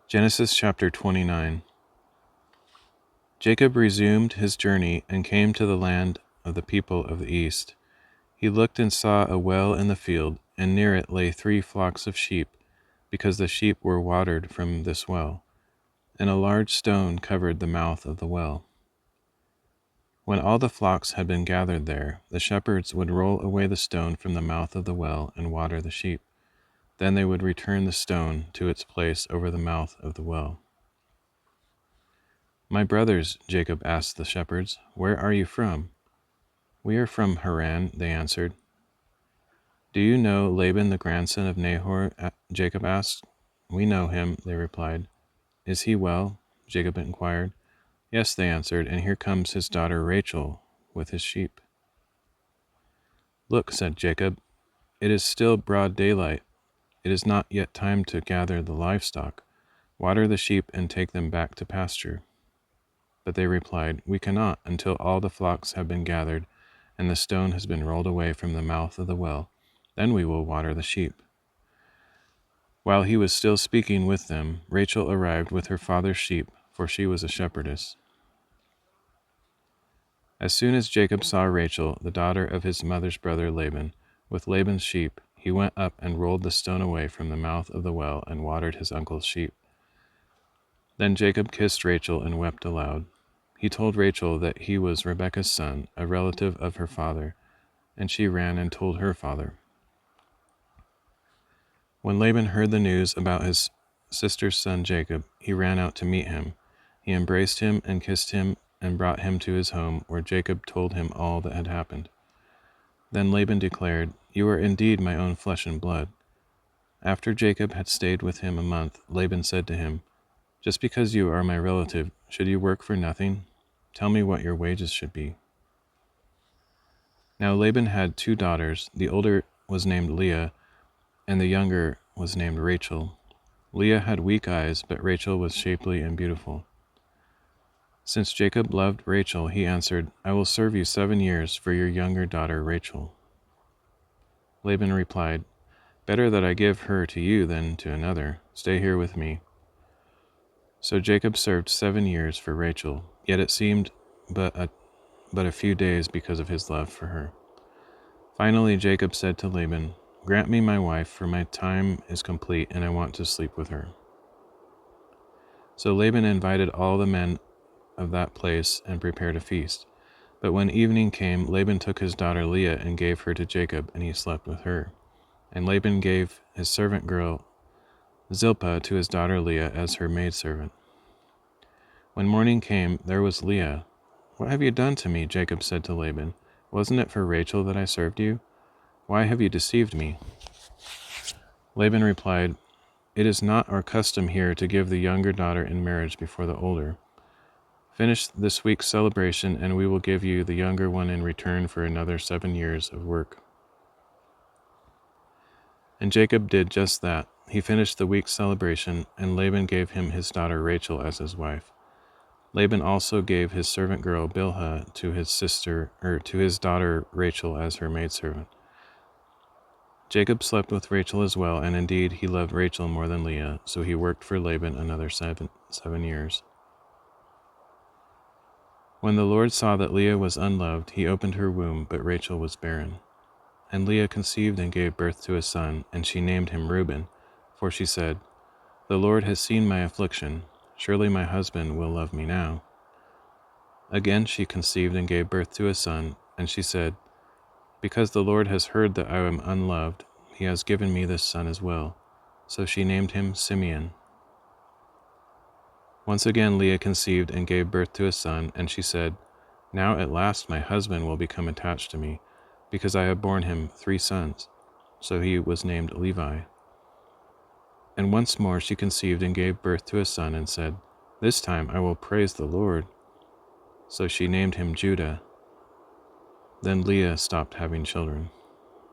Genesis chapter 29. Jacob resumed his journey and came to the land of the people of the east. He looked and saw a well in the field, and near it lay 3 flocks of sheep, because the sheep were watered from this well, and a large stone covered the mouth of the well. When all the flocks had been gathered there, the shepherds would roll away the stone from the mouth of the well and water the sheep. Then they would return the stone to its place over the mouth of the well. "My brothers," Jacob asked the shepherds, "where are you from?" "We are from Haran," they answered. "Do you know Laban the grandson of Nahor?" Jacob asked. "We know him," they replied. "Is he well?" Jacob inquired. "Yes," they answered, "and here comes his daughter Rachel with his sheep." "Look," said Jacob, "it is still broad daylight. It is not yet time to gather the livestock. Water the sheep and take them back to pasture." But they replied, "We cannot until all the flocks have been gathered and the stone has been rolled away from the mouth of the well. Then we will water the sheep." While he was still speaking with them, Rachel arrived with her father's sheep, for she was a shepherdess. As soon as Jacob saw Rachel, the daughter of his mother's brother Laban, with Laban's sheep, he went up and rolled the stone away from the mouth of the well and watered his uncle's sheep. Then Jacob kissed Rachel and wept aloud. He told Rachel that he was Rebekah's son, a relative of her father, and she ran and told her father. When Laban heard the news about his sister's son Jacob, he ran out to meet him. He embraced him and kissed him and brought him to his home, where Jacob told him all that had happened. Then Laban declared, "You are indeed my own flesh and blood." After Jacob had stayed with him a month, Laban said to him, "Just because you are my relative, should you work for nothing? Tell me what your wages should be." Now Laban had 2 daughters. The older was named Leah, and the younger was named Rachel. Leah had weak eyes, but Rachel was shapely and beautiful. Since Jacob loved Rachel, he answered, "I will serve you 7 years for your younger daughter Rachel." Laban replied, "Better that I give her to you than to another. Stay here with me." So Jacob served 7 years for Rachel, yet it seemed but a few days because of his love for her. Finally Jacob said to Laban, "Grant me my wife, for my time is complete and I want to sleep with her." So Laban invited all the men of that place and prepared a feast. But when evening came, Laban took his daughter Leah and gave her to Jacob, and he slept with her. And Laban gave his servant girl Zilpah to his daughter Leah as her maidservant. When morning came, there was Leah. "What have you done to me?" Jacob said to Laban. "Wasn't it for Rachel that I served you? Why have you deceived me?" Laban replied, "It is not our custom here to give the younger daughter in marriage before the older. Finish this week's celebration, and we will give you the younger one in return for another 7 years of work." And Jacob did just that. He finished the week's celebration, and Laban gave him his daughter Rachel as his wife. Laban also gave his servant girl Bilhah to his daughter Rachel as her maidservant. Jacob slept with Rachel as well, and indeed he loved Rachel more than Leah, so he worked for Laban another 7 years. When the Lord saw that Leah was unloved, he opened her womb, but Rachel was barren. And Leah conceived and gave birth to a son, and she named him Reuben, for she said, "The Lord has seen my affliction. Surely my husband will love me now." Again she conceived and gave birth to a son, and she said, "Because the Lord has heard that I am unloved, he has given me this son as well." So she named him Simeon. Once again Leah conceived and gave birth to a son, and she said, "Now at last my husband will become attached to me, because I have borne him 3 sons." So he was named Levi. And once more she conceived and gave birth to a son, and said, "This time I will praise the Lord." So she named him Judah. Then Leah stopped having children.